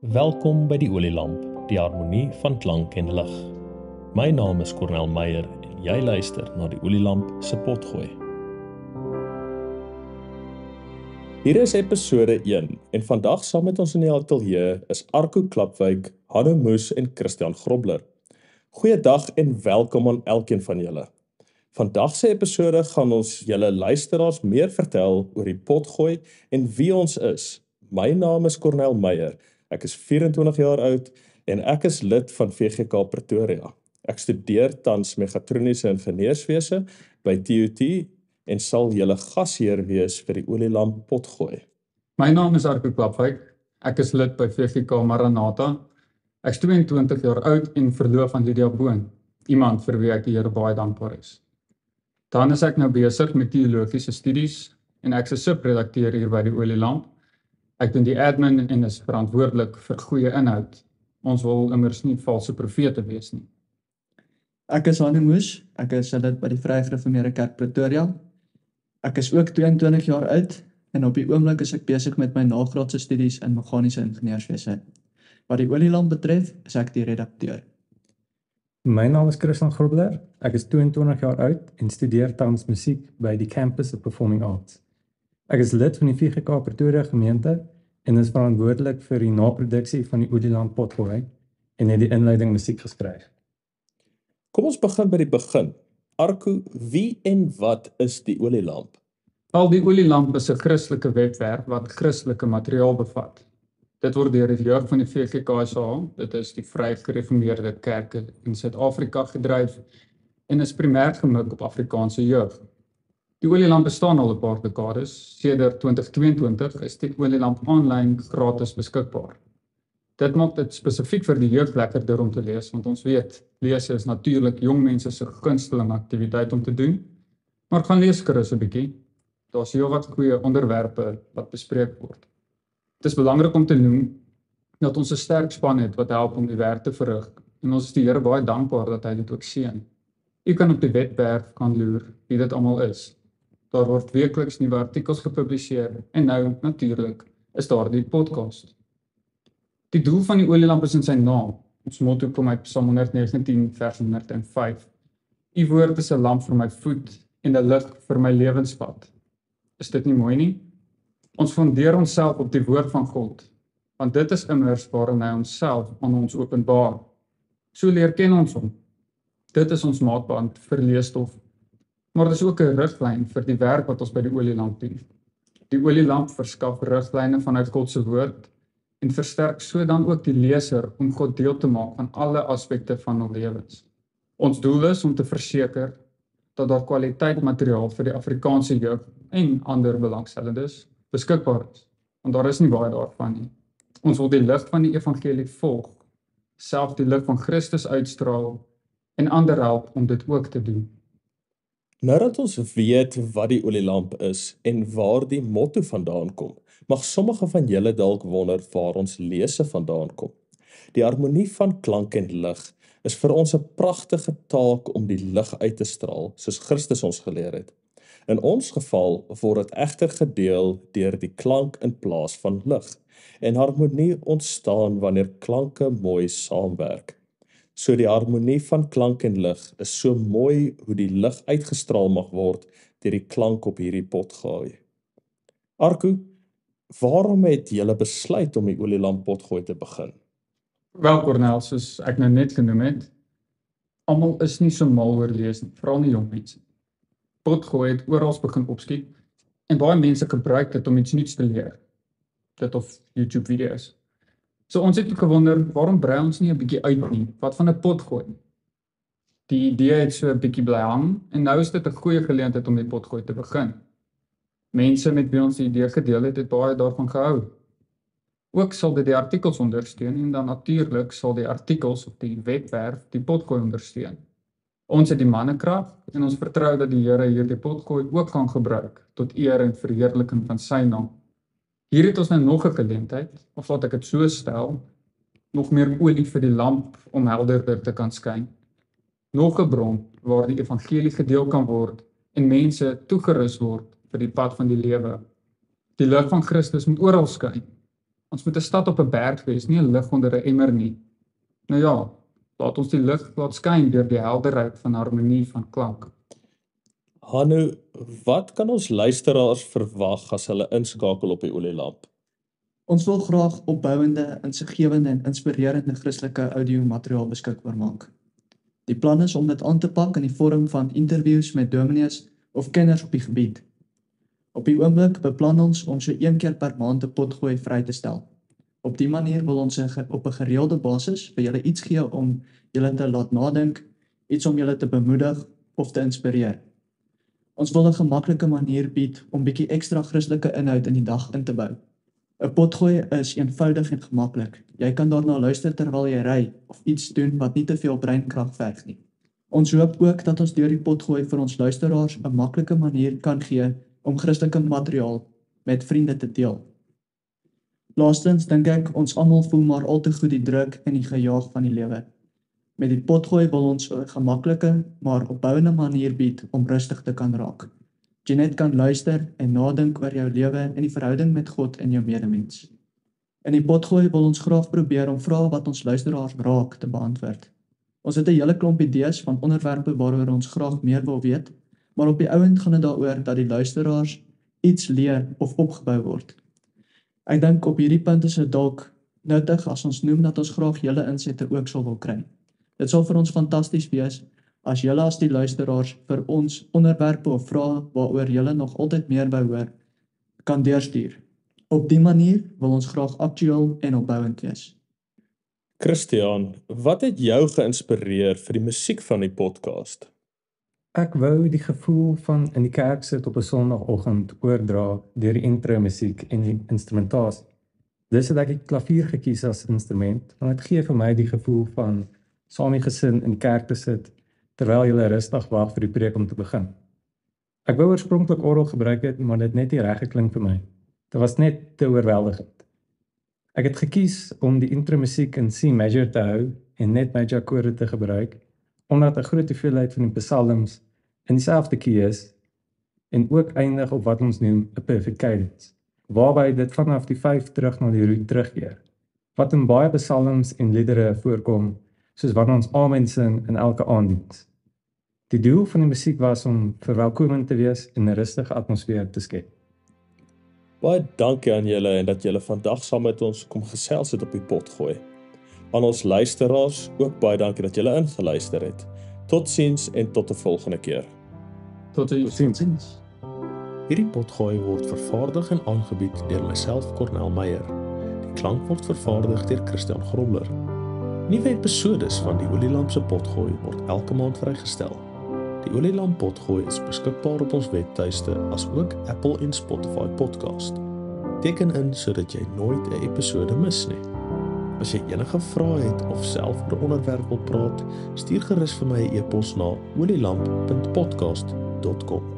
Welkom by die Olielamp, die harmonie van klank en lig. My naam is Cornel Meyer en jy luister na die Olielamp se potgooi. Hier is episode 1 en vandag saam met ons in die ateljee is Arco Klapwyk, Hanne Moes en Christian Grobler. Goeiedag en welkom aan elkeen van julle. Vandag se episode gaan ons julle luisteraars meer vertel oor die potgooi en wie ons is. My naam is Cornel Meyer. Ek is 24 jaar oud en ek is lid van VGK Pretoria. Ek studeer tans mechatroniese ingenieurswese by TUT en sal julle gasheer wees vir die Olielamp potgooi. My naam is Arco Klapwyk. Ek is lid by VGK Maranatha. Ek is 22 jaar oud en verloof aan Lydia Boon, iemand vir wie ek die Here baie dankbaar is. Dan is ek nou besig met teologiese studies en ek is 'n subredakteur hier by die Olielamp. Ek doen die admin en is verantwoordelik vir goeie inhoud. Ons wil immers nie valse profete wees nie. Ek is Hanne Moes, ek is lid by die Vrye Gereformeerde Kerk Pretoria. Ek is ook 22 jaar oud en op die oomblik is ek besig met my nagraadse studies in meganiese ingenieurswese. Wat die Olielamp betref, is ek die redakteur. My naam is Christian Grobler, ek is 22 jaar oud en studeer tans musiek by die Campus of Performing Arts. Ek is lid van die VGK Pretoria gemeente en is verantwoordelik vir die naproduksie van die Olielamp potgooi en het die inleiding musiek geskryf. Kom ons begin by die begin. Arco, wie en wat is die Olielamp? Al die Olielamp is 'n Christelike webwerf wat Christelike materiaal bevat. Dit word deur die jeug van die VGK, dit is die Vrye Gereformeerde Kerke in Suid-Afrika gedryf en is primêr gemik op Afrikaanse jeug. Die Olielamp bestaan al 'n paar dekades. Sedert 2022 is die Olielamp aanlyn gratis beskikbaar. Dit maak dit spesifiek vir die jeug lekkerder om te lees, want ons weet, lees is natuurlik jong mense se gunsteling aktiwiteit om te doen, maar gaan lees gerus 'n bietjie. Daar's heelwat goeie onderwerpe wat bespreek word. Dit is belangrik om te noem dat ons 'n sterk span het wat help om die werk te verrig, en ons is die Here baie dankbaar dat hy dit ook seën. U kan op die webwerf gaan loer wie dit almal is. Daar word weekliks nuwe artikels gepubliseer en nou natuurlik is daar die podcast. Die doel van die Olielamp is in sy naam. Ons motto kom uit Psalm 119 vers 105. U woord is 'n lamp vir my voet en 'n lig vir my lewenspad. Is dit nie mooi nie? Ons fondeer onsself op die woord van God, want dit is immers waarin hy homself aan ons openbaar. So leer ken ons hom. Dit is ons maatband vir leesstof. Maar dit is ook 'n riglyn vir die werk wat ons by die Olielamp doen. Die Olielamp verskaf riglyne vanuit God se woord en versterk so dan ook die leser om God deel te maak van alle aspekte van hul lewens. Ons doel is om te verseker dat daar kwaliteit materiaal vir die Afrikaanse jeug en ander belangstellendes beskikbaar is, want daar is nie baie daarvan nie. Ons wil die lig van die evangelie volg, self die lig van Christus uitstraal en ander help om dit ook te doen. Nou dat ons weet wat die Olielamp is en waar die motto vandaan kom, mag sommige van julle dalk wonder waar ons lese vandaan kom. Die harmonie van klank en lig is vir ons 'n pragtige taak om die lig uit te straal, soos Christus ons geleer het. In ons geval word dit egter gedeel deur die klank in plaas van lig, en harmonie ontstaan wanneer klanke mooi saamwerk. So die harmonie van klank en lig is so mooi hoe die lig uitgestraal mag word deur die klank op hierdie potgooi. Arco, waarom het julle besluit om die Olielamp potgooi te begin? Wel Cornel, soos ek nou net genoem het, almal is nie so mal oor lees nie, veral nie jong mense. Potgooi het oral begin opskiet en baie mense gebruik dit om iets nuuts te leer. Dit of YouTube video's. So ons het ook gewonder, waarom brei ons nie 'n bietjie uit nie? Wat van 'n potgooi? Die idee het so 'n bietjie bly hang en nou is dit 'n goeie geleentheid om die potgooi te begin. Mense met wie ons die idee gedeel het baie daarvan gehou. Ook sal dit die artikels ondersteun en dan natuurlik sal die artikels op die webwerf die potgooi ondersteun. Ons het die mannekrag en ons vertrou dat die Here hierdie potgooi ook kan gebruik tot eer en verheerliking van sy naam. Hier het ons nou nog 'n geleentheid, of laat ek dit so stel, nog meer olie vir die lamp om helderder te kan skyn. Nog 'n bron waar die evangelie gedeel kan word en mense toegerus word vir die pad van die lewe. Die lig van Christus moet oral skyn, Ons moet 'n stad op 'n berg wees, nie 'n lig onder 'n emmer nie. Nou ja, laat ons die lig laat skyn deur die helderheid van harmonie van klank. Hanu, wat kan ons luisteraars verwag as hulle inskakel op die olielamp? Ons wil graag opbouende, insiggewende en inspirerende Christelike audiomateriaal beskikbaar maak. Die plan is om dit aan te pak in die vorm van interviews met dominees of kenners op die gebied. Op die oomblik beplan ons om so 1 keer per maand 'n potgooi vry te stel. Op die manier wil ons op 'n gereelde basis vir julle iets gee om julle te laat nadink, iets om julle te bemoedig of te inspireer. Ons wil 'n gemaklike manier bied om bietjie ekstra Christelike inhoud in die dag in te bou. 'n Potgooi is eenvoudig en gemaklik. Jy kan daarna luister terwyl jy ry of iets doen wat nie te veel breinkrag verg nie. Ons hoop ook dat ons deur die potgooi vir ons luisteraars 'n maklike manier kan gee om Christelike materiaal met vriende te deel. Laastens dink ek ons almal voel maar al te goed die druk en die gejaag van die lewe. Met die potgooi wil ons 'n gemaklike maar opbouende manier bied om rustig te kan raak. Jy net kan luister en nadink oor jou lewe en die verhouding met God en jou medemens. In die potgooi wil ons graag probeer om vrae wat ons luisteraars raak te beantwoord. Ons het 'n hele klomp idees van onderwerpe waaroor ons graag meer wil weet, maar op die ouend gaan dit daaroor dat die luisteraars iets leer of opgebou word. Ek dink op hierdie punt is dit dalk nuttig as ons noem dat ons graag julle insette ook sal wil kry. Dit sal vir ons fantasties wees as julle as die luisteraars vir ons onderwerpe of vrae waaroor julle nog altyd meer wou hoor, kan deurstuur. Op die manier wil ons graag aktueel en opbouend wees. Christian, wat het jou geïnspireer vir die musiek van die podcast? Ek wou die gevoel van in die kerk sit op 'n Sondagoggend oordra deur die intro musiek en die instrumentasie. Dis het ek die klavier gekies as instrument, want dit gee vir my die gevoel van saam die gesin in die kerk te sit, terwyl jy rustig wag vir die preek om te begin. Ek wou oorspronklik orgel gebruik het, maar dit net nie reg geklink vir my. Dit was net te oorweldigend. Ek het gekies om die intro musiek in C major te hou en net major akkoorde te gebruik, omdat 'n groot hoeveelheid van die psalms in dieselfde key is en ook eindig op wat ons noem 'n perfect cadence, waarby dit vanaf die 5 terug na die root terugkeer, wat in baie psalms en liedere voorkom, soos wanneer ons amen sing in elke aanddiens. Die doel van die musiek was om verwelkomend te wees en 'n rustige atmosfeer te skep. Baie dankie aan julle en dat julle vandag saam met ons kom gesels het op die potgooi. Aan ons luisteraars ook baie dankie dat julle ingeluister het. Totsiens en tot 'n volgende keer. Totsiens. Hierdie potgooi word vervaardig en aangebied deur myself, Cornel Meyer. Die klank word vervaardig deur Christian Grobler. Nuwe episodes van die Olielamp se potgooi word elke maand vrygestel. Die Olielamp potgooi is beskikbaar op ons webtuiste as ook Apple en Spotify podcast. Teken in sodat jy nooit 'n episode mis nie. As jy enige vrae het of self oor 'n onderwerp wil praat, stuur gerus vir my 'n e-pos na olielamp.podcast.com.